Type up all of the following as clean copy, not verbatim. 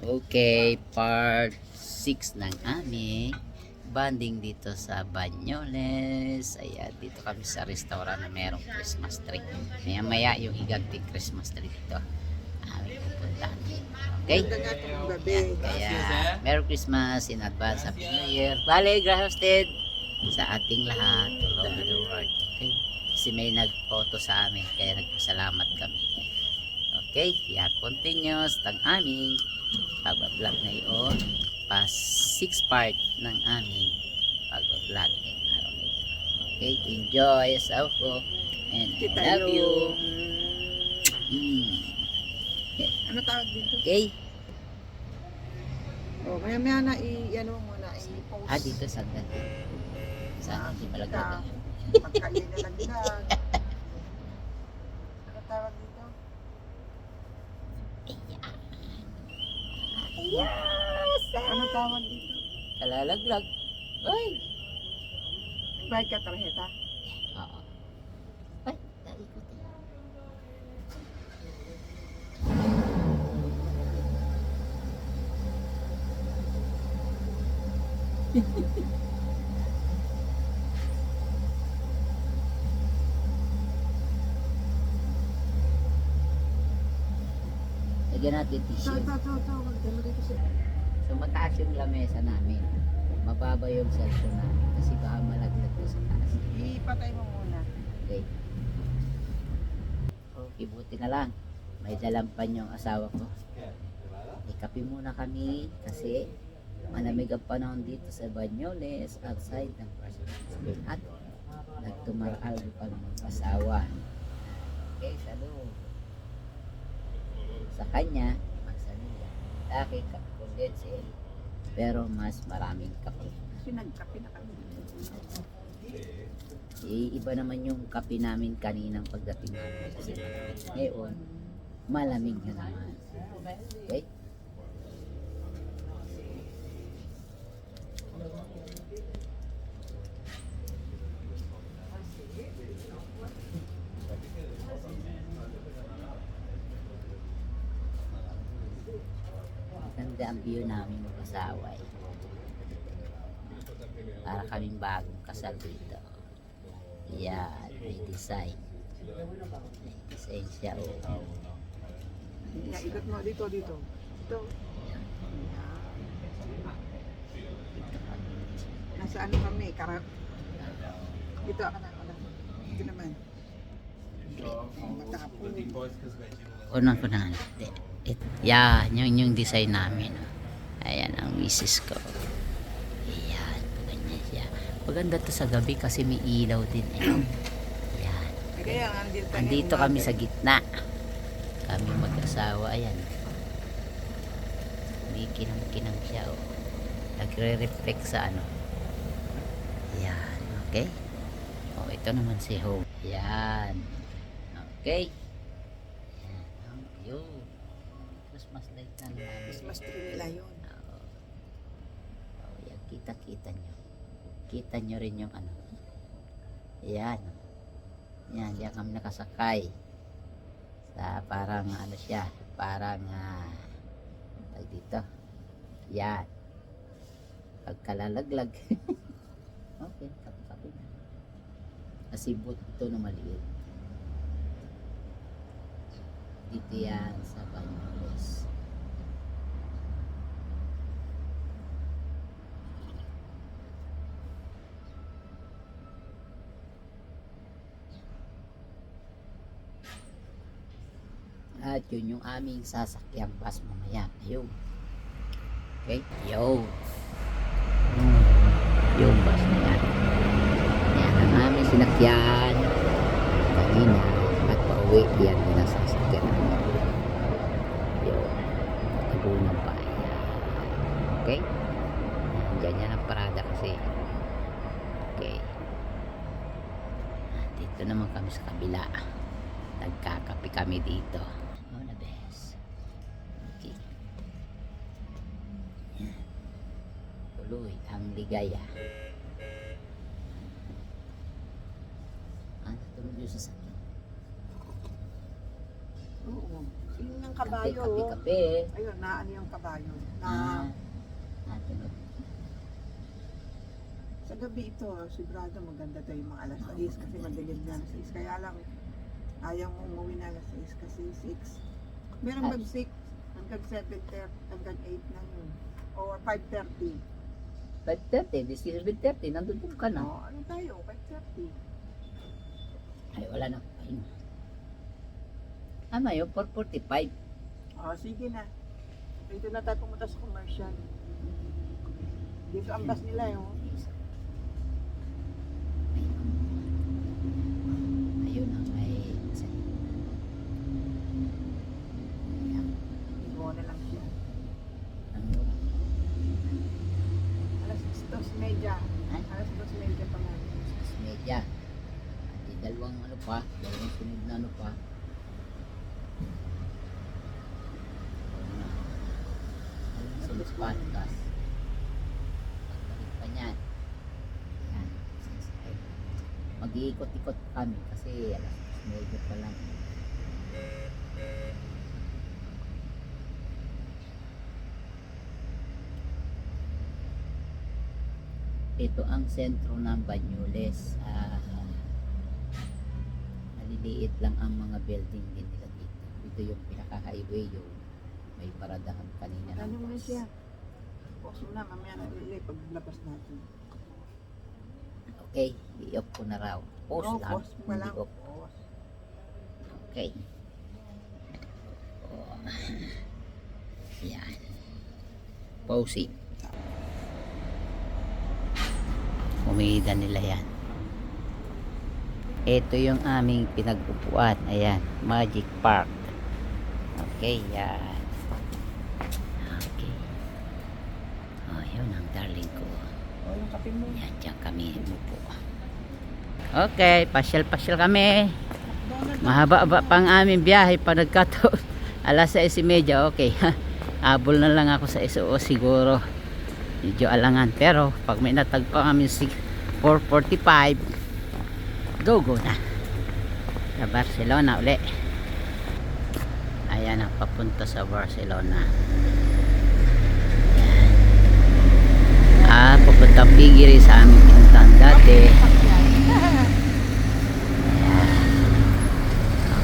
Okay, part 6 ng aming banding dito sa Banyoles. Ayan, dito kami sa restaurant na merong Christmas tree. Maya maya yung higanting Christmas tree dito. Aming pupuntahan. Okay? Ayan, kaya Merry Christmas in advance, Happy New Year. Bale, grahosted sa ating lahat all over the world. Okay? Kasi may nag-photo sa amin, kaya nagpasalamat kami. Okay, yeah, continuous ang aming pag-vlog ngayon. Pas 6 part ng aming pag-vlog ngayong araw nito. Okay, enjoy yourself ko and I love you. Okay. Ano tawag dito? Okay. Oh, maya na i-ano mo na i-post. Dito sa ganda. Sana hindi malaglag. Pagkain na laglag. Ano tawag dito? Yes! Ano tawag dito? Kalalaglag. Ay! Bayad ka tarjeta? Oo. Ay, naikot eh. Lagyan natin tissue. Magdala dito siya. So mataas yung lamesa namin. Mababa yung cellphone namin kasi baka malaglag na sa taas. Ipatay mo muna. Okay. Okay, buti na lang. May dalampan yung asawa ko. Ikapi muna kami kasi malamig ang panahon dito sa Banyoles outside ng President at nagtumaral pa ng asawa. Okay, saludo. Sa kanya, magsanila. Laki kapundense. Pero mas maraming kape. Kasi nagkape na kami. Iba naman yung kape namin kaninang pagdating namin. Kasi ngayon, malamig na naman. Okay? Ganda ang view namin mag-asawa eh. Para kaming bagong kasal dito. Yan, may design. May design siya oh. Ikot mo dito. Dito. Nasa ano kami? Dito ako na. Dito naman. Matapon. Unang ko na. Yan, yung design namin. Ayan ang misis ko. Ayan, ganyan siya. Maganda to sa gabi kasi may ilaw din eh. Ayan. Kaya Andito kami sa gitna. Kami mag-asawa. Ayan. May kinang-kinang siya oh. Nagre-reflect sa ano. Ayan, okay. Oh, ito naman si Hope. Ayan. Okay. Ayan, yun. Christmas light na naman. Christmas tree nila yun. Yan, kita nyo. Kita nyo rin yung ano. Yan. Yan, diyan kami nakasakay. Sa parang ano siya. Parang dito. Yan. Pagkalalaglag. Okay, kapi na. Kasi boot ito na maliit. Dito yan sa Banyoles. At yun yung aming sasakyang bus mamaya. Ayun. Okay? Yo. Yung bus na yan. Yan ang aming sinakyan. Kanina. At pauwi yan na sasakyan namin. Yo. Tabunan pa. Okay? Diyan yan ang parada kasi. Okay. Dito naman kami sa kabila. Nagkakape kami dito. Oh, na best. Okay. Yan. Tuloy ang ligaya. Tuloy yung sasakyan. Oo. Sino nang kabayo. Kape-kape. Ayun, na ano yung kabayo. Na Natin. sa gabi ito, sigurado maganda to yung mga alas 6 kasi madilim na alas 6. Kaya lang, ayaw mo umuwi na alas 6 kasi 6. Meron mag 6 hanggang 7:30, hanggang 8 na yun. Or 5:30. 5:30, this is 7:30, nandun ka na. No, ano tayo? 5:30. Ay, wala na. Ay. Yun, 4:45. Sige na. Dito na tayo pumunta sa commercial. Dito ang bus nila yun. Ayun na, may... Igo na lang siya. Ano? Alas 2:30. Ay? Alas 2:30 pa nga. Media. At dalawang ano pa, dalawang sunod na ano pa. Sunod pa, tas. Pagbalik pa niyan. Yan. Mag-iikot-ikot kami kasi alas medyo pa lang. Ito ang sentro ng Banyoles. Maliliit lang ang mga building din nila dito. Ito yung pinaka-highway, yung may paradahan kanina ng Ano mo na bus. siya? Pause mo na, mamaya na ulit paglabas natin. Okay, i-off ko na raw. Pause lang. Pause mo Hindi lang. off. Pause. Okay. Oh. Yan. Pausing. Umida nila yan. Ito yung aming pinag-upuan. Ayan, Magic Park. Okay, yan. Okay. Oh, yun ang darling ko. Yung kape mo. Yan, dyan kami umupo. Okay, pasyal-pasyal kami. Mahaba-haba pang aming biyahe pa nagkataon. Alas 6:30, okay. Abol na lang ako sa SO siguro. Medyo alangan. Pero pag may natagpo kami 4:45, go na. Sa Barcelona uli. Ayan ang papunta sa Barcelona. Papunta Pigiri sa aming pinuntahan dati.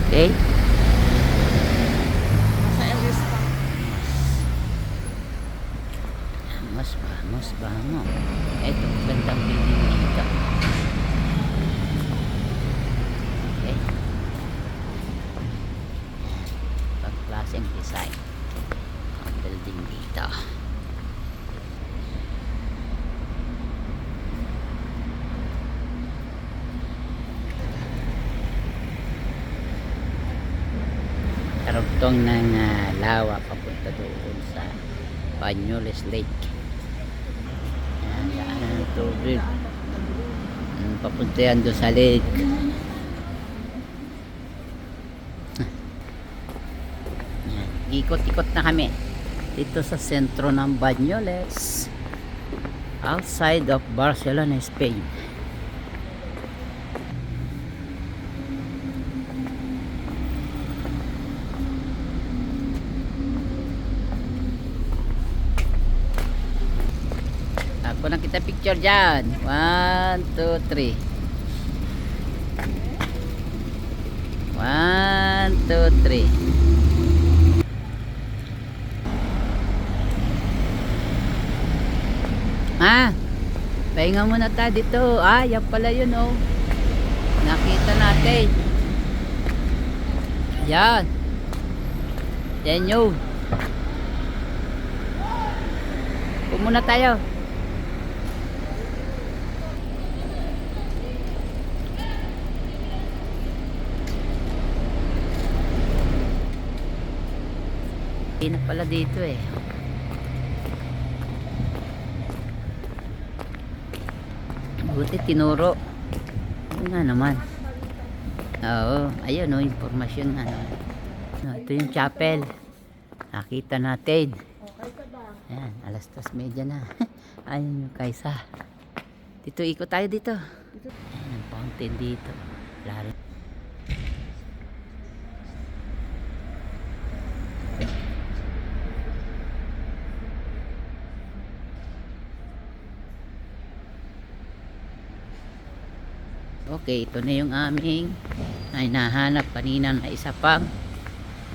Okay. Nasa Elvis pa. Vamos. Ito, gandang building dito. Okay. Pag-klaseng design ang building dito. Karugtong ng lawa papunta doon sa Banyoles Lake. Ayan, daanan ng tubig. Papunta yan doon sa lake. Ayan, ikot-ikot na kami dito sa sentro ng Banyoles, outside of Barcelona, Spain. Ako na kita picture dyan. 1, 2, 3. 1, 2, 3. Pahinga muna tayo dito. Yan pala yun, oh. Nakita natin. Yan. Yan yun. Muna tayo. Hindi na pala dito eh. Buti tinuro. Ano nga naman. Oo, ayun o, informasyon nga naman. Ito yung chapel. Nakita natin. Ayan, alas 2:30 na. Ayun yung kaysa. Dito, ikot tayo dito. Ayan, ang fountain dito. Lalo. Okay, ito na yung aming ay nahanap kanina na isa pang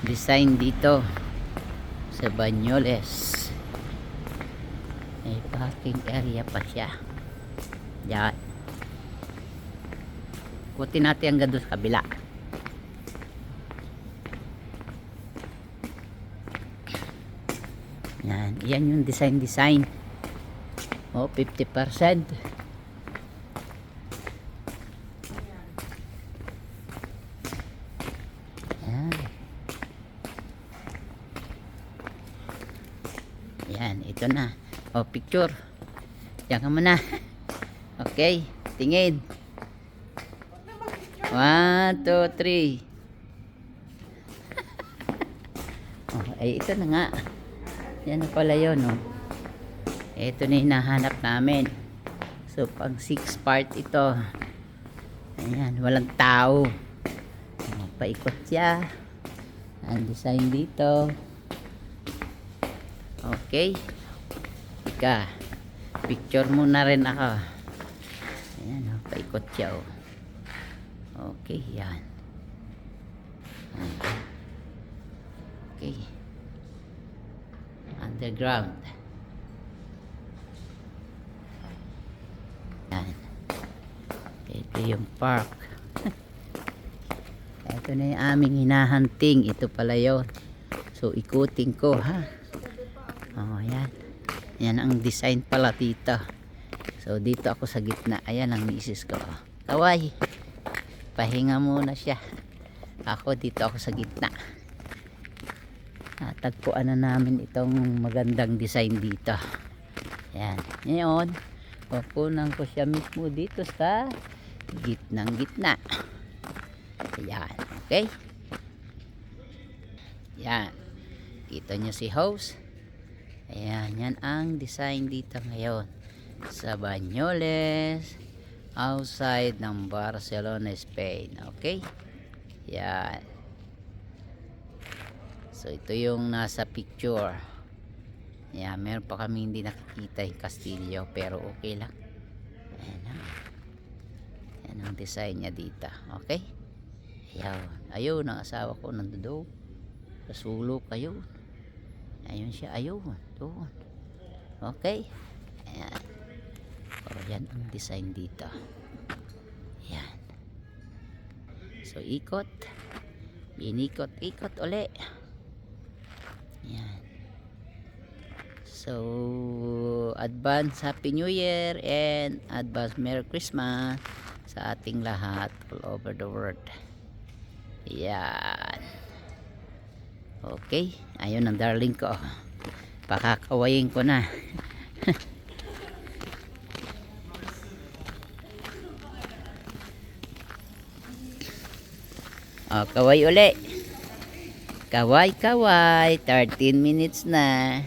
design dito sa Banyoles. May parking area pa siya. Yan. Kutin natin hanggang doon sa kabila. Yan. Yan yung design. Oh, 50%. Yan. Yan. Ito na. Oh, picture. Yan ka muna. Okay. Tingin. 1, 2, 3. Oh, ay ito na nga. Yan na pala yun, no? Ito na hinahanap namin. So, pang 6 part ito. Ayan, walang tao. Oh, paikot siya. Ang design dito. Okay. Ika. Picture muna rin ako. Ayan, oh, paikot siya, oh. Okay, yan. Okay. Underground. Yan. Ito yung park. Ito na yung aming hinahunting. Ito pala yun. So, ikutin ko, ha? Oh, yan. Yan ang design pala dito. So, dito ako sa gitna. Ayan ang misis ko. Kaway. Pahinga muna siya. Ako dito ako sa gitna. Tagpuan na namin itong magandang design dito. Yan. Ngayon, kukunan ko siya mismo dito sa gitnang gitna. Yan. Okay? Yan. Kita nyo si host. Ayan. Yan ang design dito ngayon. Sa Banyoles. Outside ng Barcelona, Spain. Okay? Yan. So, ito yung nasa picture. Yan. Meron pa kami hindi nakikita yung Castillo. Pero okay lang. Ayan na. Yan ang design niya dito. Okay? Ayun. Ayun ang asawa ko nandoon. Sa sulok. Ayun. Ayun siya. Ayun. Doon. Okay? Ayan. Oh, yan ang design dito. Yan. So, ikot. Inikot-ikot uli. Yan. So, advance Happy New Year and advance Merry Christmas sa ating lahat all over the world. Yan. Okay. Ayun ang darling ko. Pakakawayin ko na. Oh, kaway uli. Kaway. 13 minutes na.